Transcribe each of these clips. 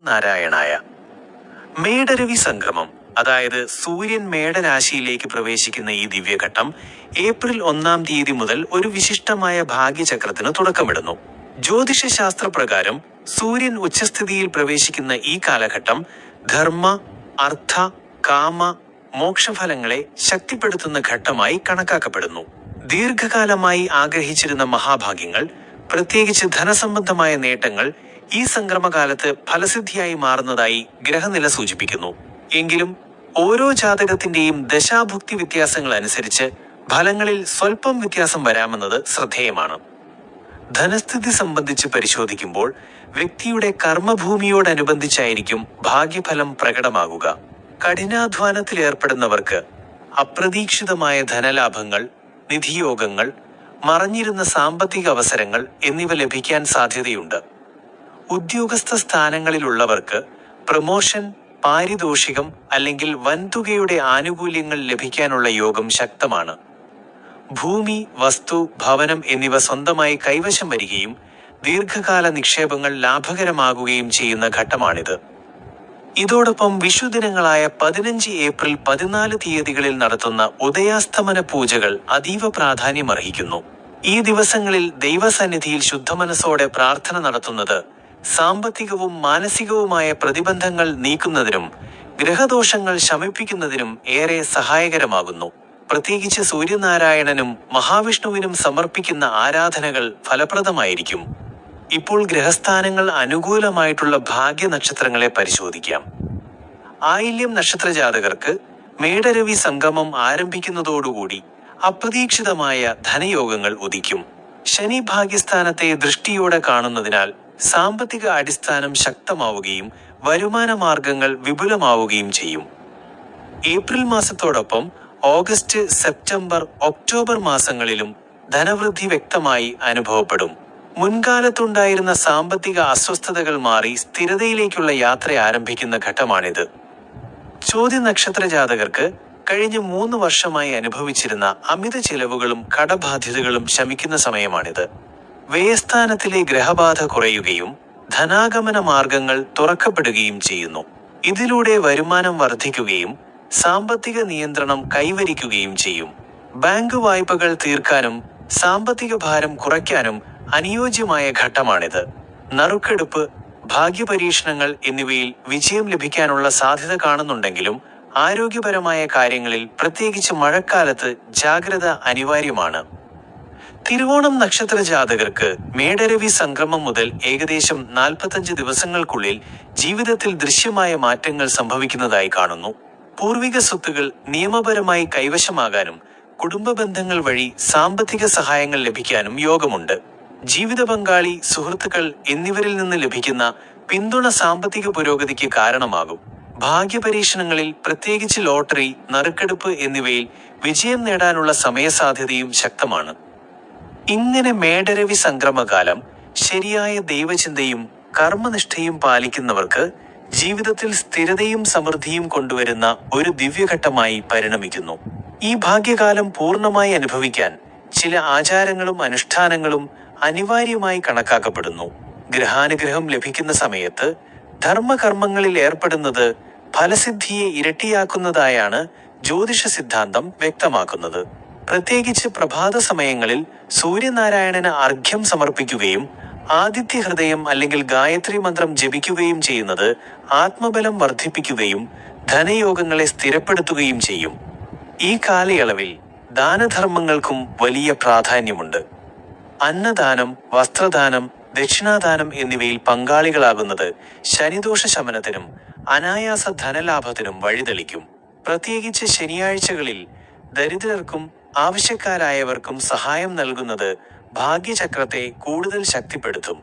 നാരായണായ. മേടരവി സംക്രമം, അതായത് സൂര്യൻ മേടരാശിയിലേക്ക് പ്രവേശിക്കുന്ന ഈ ദിവ്യഘട്ടം ഏപ്രിൽ 1-ാം തീയതി മുതൽ ഒരു വിശിഷ്ടമായ ഭാഗ്യചക്രത്തിന് തുടക്കമിടുന്നു. ജ്യോതിഷശാസ്ത്രപ്രകാരം സൂര്യൻ ഉച്ചസ്ഥിതിയിൽ പ്രവേശിക്കുന്ന ഈ കാലഘട്ടം ധർമ്മ, അർത്ഥ, കാമ, മോക്ഷഫലങ്ങളെ ശക്തിപ്പെടുത്തുന്ന ഘട്ടമായി കണക്കാക്കപ്പെടുന്നു. ദീർഘകാലമായി ആഗ്രഹിച്ചിരുന്ന മഹാഭാഗ്യങ്ങൾ, പ്രത്യേകിച്ച് ധനസംബന്ധമായ നേട്ടങ്ങൾ ഈ സംക്രമകാലത്ത് ഫലസിദ്ധിയായി മാറുന്നതായി ഗ്രഹനില സൂചിപ്പിക്കുന്നു. എങ്കിലും ഓരോ ജാതകത്തിന്റെയും ദശാഭുക്തി വ്യത്യാസങ്ങൾ അനുസരിച്ച് ഫലങ്ങളിൽ സ്വൽപ്പം വ്യത്യാസം വരാമെന്നത് ശ്രദ്ധേയമാണ്. ധനസ്ഥിതി സംബന്ധിച്ച് പരിശോധിക്കുമ്പോൾ വ്യക്തിയുടെ കർമ്മഭൂമിയോടനുബന്ധിച്ചായിരിക്കും ഭാഗ്യഫലം പ്രകടമാകുക. കഠിനാധ്വാനത്തിലേർപ്പെടുന്നവർക്ക് അപ്രതീക്ഷിതമായ ധനലാഭങ്ങൾ, നിധിയോഗങ്ങൾ, മറഞ്ഞിരുന്ന സാമ്പത്തിക അവസരങ്ങൾ എന്നിവ ലഭിക്കാൻ സാധ്യതയുണ്ട്. ഉദ്യോഗസ്ഥ സ്ഥാനങ്ങളിലുള്ളവർക്ക് പ്രമോഷൻ, പാരിതോഷികം അല്ലെങ്കിൽ വൻതുകയുടെ ആനുകൂല്യങ്ങൾ ലഭിക്കാനുള്ള യോഗം ശക്തമാണ്. ഭൂമി, വസ്തു, ഭവനം എന്നിവ സ്വന്തമായി കൈവശം വരികയും ദീർഘകാല നിക്ഷേപങ്ങൾ ലാഭകരമാകുകയും ചെയ്യുന്ന ഘട്ടമാണിത്. ഇതോടൊപ്പം വിഷുദിനങ്ങളായ 15 ഏപ്രിൽ 14 തീയതികളിൽ നടത്തുന്ന ഉദയാസ്തമന പൂജകൾ അതീവ പ്രാധാന്യമർഹിക്കുന്നു. ഈ ദിവസങ്ങളിൽ ദൈവസന്നിധിയിൽ ശുദ്ധമനസ്സോടെ പ്രാർത്ഥന നടത്തുന്നത് സാമ്പത്തികവും മാനസികവുമായ പ്രതിബന്ധങ്ങൾ നീക്കുന്നതിനും ഗ്രഹദോഷങ്ങൾ ശമിപ്പിക്കുന്നതിനും ഏറെ സഹായകരമാകുന്നു. പ്രത്യേകിച്ച് സൂര്യനാരായണനും മഹാവിഷ്ണുവിനും സമർപ്പിക്കുന്ന ആരാധനകൾ ഫലപ്രദമായിരിക്കും. ഇപ്പോൾ ഗ്രഹസ്ഥാനങ്ങൾ അനുകൂലമായിട്ടുള്ള ഭാഗ്യ നക്ഷത്രങ്ങളെ പരിശോധിക്കാം. ആയില്യം നക്ഷത്രജാതകർക്ക് മേടരവി സംഗമം ആരംഭിക്കുന്നതോടുകൂടി അപ്രതീക്ഷിതമായ ധനയോഗങ്ങൾ ഉദിക്കും. ശനി ഭാഗ്യസ്ഥാനത്തെ ദൃഷ്ടിയോടെ കാണുന്നതിനാൽ സാമ്പത്തിക അടിസ്ഥാനം ശക്തമാവുകയും വരുമാന മാർഗങ്ങൾ വിപുലമാവുകയും ചെയ്യും. ഏപ്രിൽ മാസത്തോടൊപ്പം ഓഗസ്റ്റ്, സെപ്റ്റംബർ, ഒക്ടോബർ മാസങ്ങളിലും ധനവൃദ്ധി വ്യക്തമായി അനുഭവപ്പെടും. മുൻകാലത്തുണ്ടായിരുന്ന സാമ്പത്തിക അസ്വസ്ഥതകൾ മാറി സ്ഥിരതയിലേക്കുള്ള യാത്ര ആരംഭിക്കുന്ന ഘട്ടമാണിത്. ചോതി നക്ഷത്ര ജാതകർക്ക് കഴിഞ്ഞ 3 വർഷമായി അനുഭവിച്ചിരുന്ന അമിത ചെലവുകളും കടബാധ്യതകളും ശമിക്കുന്ന സമയമാണിത്. വ്യയസ്ഥാനത്തിലെ ഗ്രഹബാധ കുറയുകയും ധനാഗമന മാർഗങ്ങൾ തുറക്കപ്പെടുകയും ചെയ്യുന്നു. ഇതിലൂടെ വരുമാനം വർദ്ധിക്കുകയും സാമ്പത്തിക നിയന്ത്രണം കൈവരിക്കുകയും ചെയ്യും. ബാങ്ക് വായ്പകൾ തീർക്കാനും സാമ്പത്തിക ഭാരം കുറയ്ക്കാനും അനുയോജ്യമായ ഘട്ടമാണിത്. നറുക്കെടുപ്പ്, ഭാഗ്യപരീക്ഷണങ്ങൾ എന്നിവയിൽ വിജയം ലഭിക്കാനുള്ള സാധ്യത കാണുന്നുണ്ടെങ്കിലും ആരോഗ്യപരമായ കാര്യങ്ങളിൽ, പ്രത്യേകിച്ച് മഴക്കാലത്ത്, ജാഗ്രത അനിവാര്യമാണ്. തിരുവോണം നക്ഷത്ര ജാതകർക്ക് മേടരവി സംക്രമം മുതൽ ഏകദേശം 45 ദിവസങ്ങൾക്കുള്ളിൽ ജീവിതത്തിൽ ദൃശ്യമായ മാറ്റങ്ങൾ സംഭവിക്കുന്നതായി കാണുന്നു. പൂർവിക സ്വത്തുകൾ നിയമപരമായി കൈവശമാകാനും കുടുംബ ബന്ധങ്ങൾ വഴി സാമ്പത്തിക സഹായങ്ങൾ ലഭിക്കാനും യോഗമുണ്ട്. ജീവിത പങ്കാളി, സുഹൃത്തുക്കൾ എന്നിവരിൽ നിന്ന് ലഭിക്കുന്ന പിന്തുണ സാമ്പത്തിക പുരോഗതിക്ക് കാരണമാകും. ഭാഗ്യപരീക്ഷണങ്ങളിൽ, പ്രത്യേകിച്ച് ലോട്ടറി, നറുക്കെടുപ്പ് എന്നിവയിൽ വിജയം നേടാനുള്ള സമയസാധ്യതയും ശക്തമാണ്. ഇങ്ങനെ മേടരവി സംക്രമകാലം ശരിയായ ദൈവചിന്തയും കർമ്മനിഷ്ഠയും പാലിക്കുന്നവർക്ക് ജീവിതത്തിൽ സ്ഥിരതയും സമൃദ്ധിയും കൊണ്ടുവരുന്ന ഒരു ദിവ്യഘട്ടമായി പരിണമിക്കുന്നു. ഈ ഭാഗ്യകാലം പൂർണ്ണമായി അനുഭവിക്കാൻ ചില ആചാരങ്ങളും അനുഷ്ഠാനങ്ങളും അനിവാര്യമായി കണക്കാക്കപ്പെടുന്നു. ഗ്രഹാനുഗ്രഹം ലഭിക്കുന്ന സമയത്ത് ധർമ്മകർമ്മങ്ങളിൽ ഏർപ്പെടുന്നത് ഫലസിദ്ധിയെ ഇരട്ടിയാക്കുന്നതായാണ് ജ്യോതിഷ സിദ്ധാന്തം വ്യക്തമാക്കുന്നത്. പ്രത്യേകിച്ച് പ്രഭാത സമയങ്ങളിൽ സൂര്യനാരായണന് അർഘ്യം സമർപ്പിക്കുകയും ആദിത്യ ഹൃദയം അല്ലെങ്കിൽ ഗായത്രി മന്ത്രം ജപിക്കുകയും ചെയ്യുന്നത് ആത്മബലം വർദ്ധിപ്പിക്കുകയും ധനയോഗങ്ങളെ സ്ഥിരപ്പെടുത്തുകയും ചെയ്യും. ഈ കാലയളവിൽ ദാനധർമ്മങ്ങൾക്കും വലിയ പ്രാധാന്യമുണ്ട്. അന്നദാനം, വസ്ത്രദാനം, ദക്ഷിണാദാനം എന്നിവയിൽ പങ്കാളികളാകുന്നത് ശനിദോഷ ശമനത്തിനും അനായാസ ധനലാഭത്തിനും വഴിതെളിക്കും. പ്രത്യേകിച്ച് ശനിയാഴ്ചകളിൽ ദരിദ്രർക്കും ആവശ്യക്കാരായവർക്കും സഹായം നൽകുന്നത് ഭാഗ്യചക്രത്തെ കൂടുതൽ ശക്തിപ്പെടുത്തും.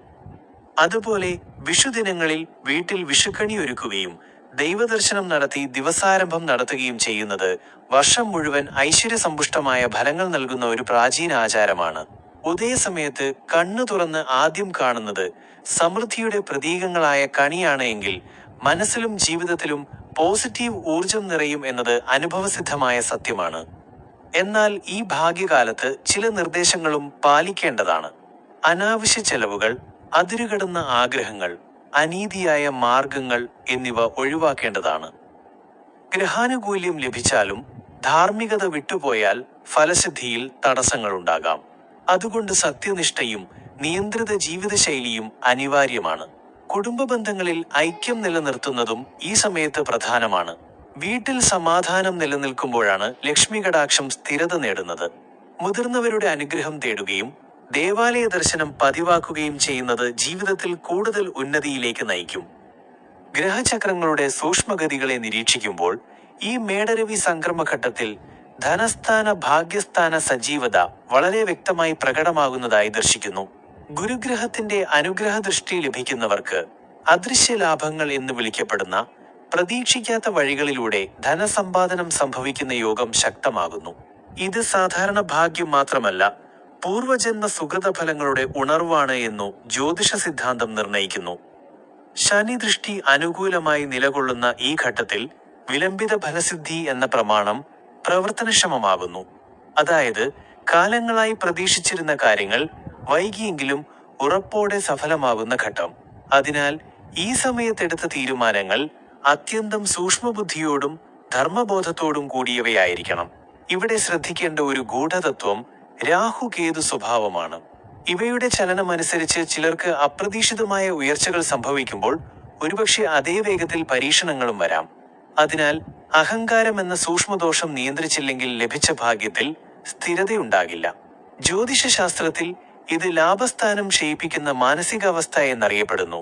അതുപോലെ വിഷുദിനങ്ങളിൽ വീട്ടിൽ വിഷുക്കണി ഒരുക്കുകയും ദൈവദർശനം നടത്തി ദിവസാരംഭം നടത്തുകയും ചെയ്യുന്നത് വർഷം മുഴുവൻ ഐശ്വര്യസമ്പുഷ്ടമായ ഫലങ്ങൾ നൽകുന്ന ഒരു പ്രാചീന ആചാരമാണ്. ഉദയസമയത്ത് കണ്ണു തുറന്ന് ആദ്യം കാണുന്നത് സമൃദ്ധിയുടെ പ്രതീകങ്ങളായ കണിയാണ് എങ്കിൽ മനസ്സിലും ജീവിതത്തിലും പോസിറ്റീവ് ഊർജം നിറയും എന്നത് അനുഭവസിദ്ധമായ സത്യമാണ്. എന്നാൽ ഈ ഭാഗ്യകാലത്ത് ചില നിർദ്ദേശങ്ങളും പാലിക്കേണ്ടതാണ്. അനാവശ്യ ചെലവുകൾ, അതിരുകടന്ന ആഗ്രഹങ്ങൾ, അനീതിയായ മാർഗങ്ങൾ എന്നിവ ഒഴിവാക്കേണ്ടതാണ്. ഗ്രഹാനുകൂല്യം ലഭിച്ചാലും ധാർമ്മികത വിട്ടുപോയാൽ ഫലസിദ്ധിയിൽ തടസ്സങ്ങളുണ്ടാകാം. അതുകൊണ്ട് സത്യനിഷ്ഠയും നിയന്ത്രിത ജീവിതശൈലിയും അനിവാര്യമാണ്. കുടുംബ ബന്ധങ്ങളിൽ ഐക്യം നിലനിർത്തുന്നതും ഈ സമയത്ത് പ്രധാനമാണ്. വീട്ടിൽ സമാധാനം നിലനിൽക്കുമ്പോഴാണ് ലക്ഷ്മി കടാക്ഷം സ്ഥിരത നേടുന്നത്. മുതിർന്നവരുടെ അനുഗ്രഹം തേടുകയും ദേവാലയ ദർശനം പതിവാക്കുകയും ചെയ്യുന്നത് ജീവിതത്തിൽ കൂടുതൽ ഉന്നതിയിലേക്ക് നയിക്കും. ഗ്രഹചക്രങ്ങളുടെ സൂക്ഷ്മഗതികളെ നിരീക്ഷിക്കുമ്പോൾ ഈ മേടരവി സംക്രമഘട്ടത്തിൽ ധനസ്ഥാന ഭാഗ്യസ്ഥാന സജീവത വളരെ വ്യക്തമായി പ്രകടമാകുന്നതായി ദർശിക്കുന്നു. ഗുരുഗ്രഹത്തിന്റെ അനുഗ്രഹ ദൃഷ്ടി ലഭിക്കുന്നവർക്ക് അദൃശ്യ ലാഭങ്ങൾ എന്ന് വിളിക്കപ്പെടുന്ന പ്രതീക്ഷിക്കാത്ത വഴികളിലൂടെ ധനസമ്പാദനം സംഭവിക്കുന്ന യോഗം ശക്തമാകുന്നു. ഇത് സാധാരണ ഭാഗ്യം മാത്രമല്ല, പൂർവജന്മ സുകൃതഫലങ്ങളുടെ ഉണർവാണ് എന്നു ജ്യോതിഷ സിദ്ധാന്തം നിർണയിക്കുന്നു. ശനി ദൃഷ്ടി അനുകൂലമായി നിലകൊള്ളുന്ന ഈ ഘട്ടത്തിൽ വിലംബിത ഫലസിദ്ധി എന്ന പ്രമാണം പ്രവർത്തനക്ഷമമാകുന്നു. അതായത് കാലങ്ങളായി പ്രതീക്ഷിച്ചിരുന്ന കാര്യങ്ങൾ വൈകിയെങ്കിലും ഉറപ്പോടെ സഫലമാകുന്ന ഘട്ടം. അതിനാൽ ഈ സമയത്തെടുത്ത തീരുമാനങ്ങൾ അത്യന്തം സൂക്ഷ്മബുദ്ധിയോടും ധർമ്മബോധത്തോടും കൂടിയവയായിരിക്കണം. ഇവിടെ ശ്രദ്ധിക്കേണ്ട ഒരു ഗൂഢതത്വം രാഹു-കേതു സ്വഭാവമാണ്. ഇവയുടെ ചലനമനുസരിച്ച് ചിലർക്ക് അപ്രതീക്ഷിതമായ ഉയർച്ചകൾ സംഭവിക്കുമ്പോൾ ഒരുപക്ഷെ അതേ വേഗത്തിൽ പരീക്ഷണങ്ങളും വരാം. അതിനാൽ അഹങ്കാരം എന്ന സൂക്ഷ്മദോഷം നിയന്ത്രിച്ചില്ലെങ്കിൽ ലഭിച്ച ഭാഗ്യത്തിൽ സ്ഥിരതയുണ്ടാകില്ല. ജ്യോതിഷശാസ്ത്രത്തിൽ ഇത് ലാഭസ്ഥാനം ക്ഷയിപ്പിക്കുന്ന മാനസികാവസ്ഥ എന്നറിയപ്പെടുന്നു.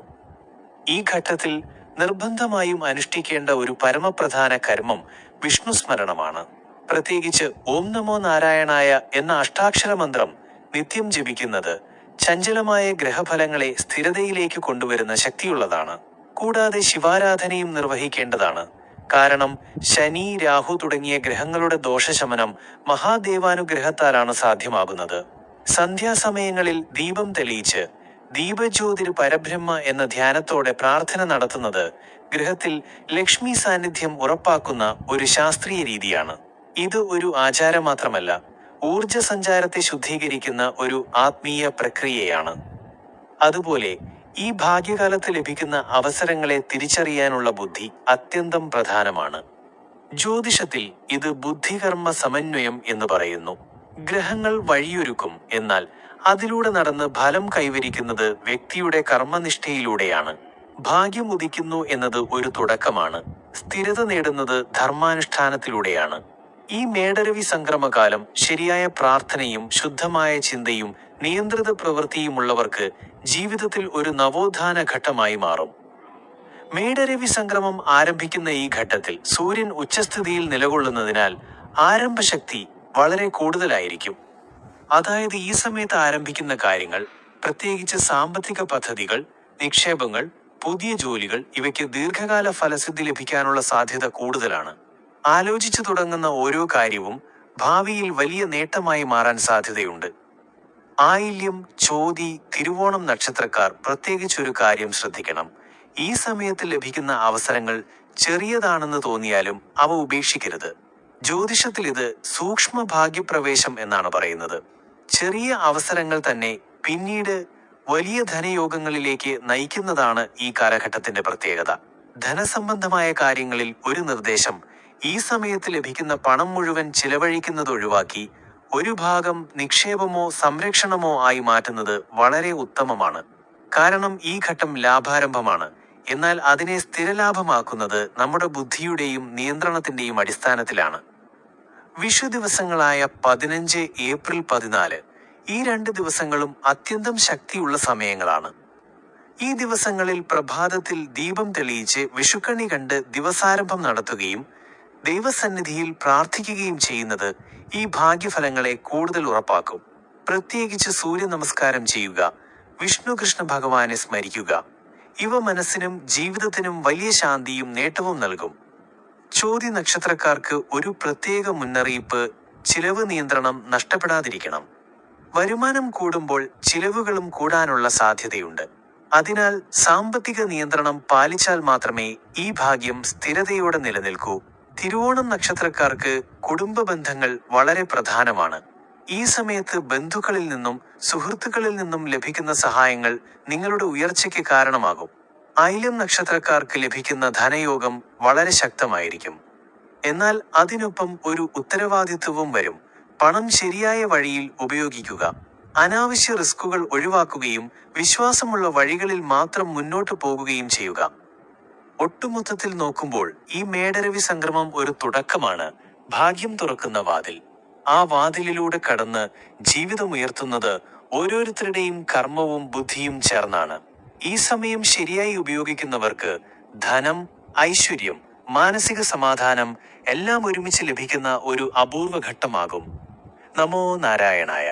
ഈ ഘട്ടത്തിൽ നിർബന്ധമായും അനുഷ്ഠിക്കേണ്ട ഒരു പരമപ്രധാന കർമ്മം വിഷ്ണുസ്മരണമാണ്. പ്രത്യേകിച്ച് ഓം നമോ നാരായണായ എന്ന അഷ്ടാക്ഷര മന്ത്രം നിത്യം ജപിക്കുന്നത് ചഞ്ചലമായ ഗ്രഹഫലങ്ങളെ സ്ഥിരതയിലേക്ക് കൊണ്ടുവരുന്ന ശക്തിയുള്ളതാണ്. കൂടാതെ ശിവാരാധനയും നിർവഹിക്കേണ്ടതാണ്. കാരണം ശനി, രാഹു തുടങ്ങിയ ഗ്രഹങ്ങളുടെ ദോഷശമനം മഹാദേവാനുഗ്രഹത്താലാണ് സാധ്യമാകുന്നത്. സന്ധ്യാസമയങ്ങളിൽ ദീപം തെളിയിച്ച് ദീപജ്യോതിർ പരബ്രഹ്മ എന്ന ധ്യാനത്തോടെ പ്രാർത്ഥന നടത്തുന്നത് ഗൃഹത്തിൽ ലക്ഷ്മി സാന്നിധ്യം ഉറപ്പാക്കുന്ന ഒരു ശാസ്ത്രീയ രീതിയാണ്. ഇത് ഒരു ആചാരം മാത്രമല്ല, ഊർജ സഞ്ചാരത്തെ ശുദ്ധീകരിക്കുന്ന ഒരു ആത്മീയ പ്രക്രിയയാണ്. അതുപോലെ ഈ ഭാഗ്യകാലത്ത് ലഭിക്കുന്ന അവസരങ്ങളെ തിരിച്ചറിയാനുള്ള ബുദ്ധി അത്യന്തം പ്രധാനമാണ്. ജ്യോതിഷത്തിൽ ഇത് ബുദ്ധികർമ്മ സമന്വയം എന്ന് പറയുന്നു. ഗ്രഹങ്ങൾ വഴിയൊരുക്കും, എന്നാൽ അതിലൂടെ നടന്ന് ഫലം കൈവരിക്കുന്നത് വ്യക്തിയുടെ കർമ്മനിഷ്ഠയിലൂടെയാണ്. ഭാഗ്യം ഉദിക്കുന്നു എന്നത് ഒരു തുടക്കമാണ്. സ്ഥിരത നേടുന്നത് ധർമാനുഷ്ഠാനത്തിലൂടെയാണ്. ഈ മേടരവി സംക്രമകാലം ശരിയായ പ്രാർത്ഥനയും ശുദ്ധമായ ചിന്തയും നിയന്ത്രിത പ്രവൃത്തിയുമുള്ളവർക്ക് ജീവിതത്തിൽ ഒരു നവോത്ഥാന ഘട്ടമായി മാറും. മേടരവി സംക്രമം ആരംഭിക്കുന്ന ഈ ഘട്ടത്തിൽ സൂര്യൻ ഉച്ചസ്ഥിതിയിൽ നിലകൊള്ളുന്നതിനാൽ ആരംഭശക്തി വളരെ കൂടുതലായിരിക്കും. അതായത് ഈ സമയത്ത് ആരംഭിക്കുന്ന കാര്യങ്ങൾ, പ്രത്യേകിച്ച് സാമ്പത്തിക പദ്ധതികൾ, നിക്ഷേപങ്ങൾ, പുതിയ ജോലികൾ, ഇവയ്ക്ക് ദീർഘകാല ഫലസിദ്ധി ലഭിക്കാനുള്ള സാധ്യത കൂടുതലാണ്. ആലോചിച്ചു തുടങ്ങുന്ന ഓരോ കാര്യവും ഭാവിയിൽ വലിയ നേട്ടമായി മാറാൻ സാധ്യതയുണ്ട്. ആയില്യം, ചോതി, തിരുവോണം നക്ഷത്രക്കാർ പ്രത്യേകിച്ചൊരു കാര്യം ശ്രദ്ധിക്കണം. ഈ സമയത്ത് ലഭിക്കുന്ന അവസരങ്ങൾ ചെറിയതാണെന്ന് തോന്നിയാലും അവ ഉപേക്ഷിക്കരുത്. ജ്യോതിഷത്തിൽ ഇത് സൂക്ഷ്മ ഭാഗ്യപ്രവേശം എന്നാണ് പറയുന്നത്. ചെറിയ അവസരങ്ങൾ തന്നെ പിന്നീട് വലിയ ധനയോഗങ്ങളിലേക്ക് നയിക്കുന്നതാണ് ഈ കാലഘട്ടത്തിന്റെ പ്രത്യേകത. ധനസംബന്ധമായ കാര്യങ്ങളിൽ ഒരു നിർദ്ദേശം: ഈ സമയത്ത് ലഭിക്കുന്ന പണം മുഴുവൻ ചിലവഴിക്കുന്നത് ഒഴിവാക്കി ഒരു ഭാഗം നിക്ഷേപമോ സംരക്ഷണമോ ആയി മാറ്റുന്നത് വളരെ ഉത്തമമാണ്. കാരണം ഈ ഘട്ടം ലാഭാരംഭമാണ്. എന്നാൽ അതിനെ സ്ഥിരലാഭമാക്കുന്നത് നമ്മുടെ ബുദ്ധിയുടെയും നിയന്ത്രണത്തിന്റെയും അടിസ്ഥാനത്തിലാണ്. വിഷു ദിവസങ്ങളായ 15 ഏപ്രിൽ 14 ഈ 2 ദിവസങ്ങളും അത്യന്തം ശക്തിയുള്ള സമയങ്ങളാണ്. ഈ ദിവസങ്ങളിൽ പ്രഭാതത്തിൽ ദീപം തെളിയിച്ച് വിഷുക്കണി കണ്ട് ദിവസാരംഭം നടത്തുകയും ദൈവസന്നിധിയിൽ പ്രാർത്ഥിക്കുകയും ചെയ്യുന്നത് ഈ ഭാഗ്യഫലങ്ങളെ കൂടുതൽ ഉറപ്പാക്കും. പ്രത്യേകിച്ച് സൂര്യ നമസ്കാരം ചെയ്യുക, വിഷ്ണു കൃഷ്ണ ഭഗവാനെ സ്മരിക്കുക. ഇവ മനസ്സിനും ജീവിതത്തിനും വലിയ ശാന്തിയും നേട്ടവും നൽകും. ചോതി നക്ഷത്രക്കാർക്ക് ഒരു പ്രത്യേക മുന്നറിയിപ്പ്: ചിലവ് നിയന്ത്രണം നഷ്ടപ്പെടാതിരിക്കണം. വരുമാനം കൂടുമ്പോൾ ചിലവുകളും കൂടാനുള്ള സാധ്യതയുണ്ട്. അതിനാൽ സാമ്പത്തിക നിയന്ത്രണം പാലിച്ചാൽ മാത്രമേ ഈ ഭാഗ്യം സ്ഥിരതയോടെ നിലനിൽക്കൂ. തിരുവോണം നക്ഷത്രക്കാർക്ക് കുടുംബ ബന്ധങ്ങൾ വളരെ പ്രധാനമാണ്. ഈ സമയത്ത് ബന്ധുക്കളിൽ നിന്നും സുഹൃത്തുക്കളിൽ നിന്നും ലഭിക്കുന്ന സഹായങ്ങൾ നിങ്ങളുടെ ഉയർച്ചയ്ക്ക് കാരണമാകും. ആയില്യം നക്ഷത്രക്കാർക്ക് ലഭിക്കുന്ന ധനയോഗം വളരെ ശക്തമായിരിക്കും. എന്നാൽ അതിനൊപ്പം ഒരു ഉത്തരവാദിത്വവും വരും. പണം ശരിയായ വഴിയിൽ ഉപയോഗിക്കുക. അനാവശ്യ റിസ്കുകൾ ഒഴിവാക്കുകയും വിശ്വാസമുള്ള വഴികളിൽ മാത്രം മുന്നോട്ടു പോകുകയും ചെയ്യുക. ഒട്ടുമൊത്തത്തിൽ നോക്കുമ്പോൾ ഈ മേടരവി സംക്രമം ഒരു തുടക്കമാണ്, ഭാഗ്യം തുറക്കുന്ന വാതിൽ. ആ വാതിലിലൂടെ കടന്ന് ജീവിതമുയർത്തുന്നത് ഓരോരുത്തരുടെയും കർമ്മവും ബുദ്ധിയും ചേർന്നാണ്. ഈ സമയം ശരിയായി ഉപയോഗിക്കുന്നവർക്ക് ധനം, ഐശ്വര്യം, മാനസിക സമാധാനം എല്ലാം ഒരുമിച്ച് ലഭിക്കുന്ന ഒരു അപൂർവ ഘട്ടമാകും. നമോ നാരായണായ.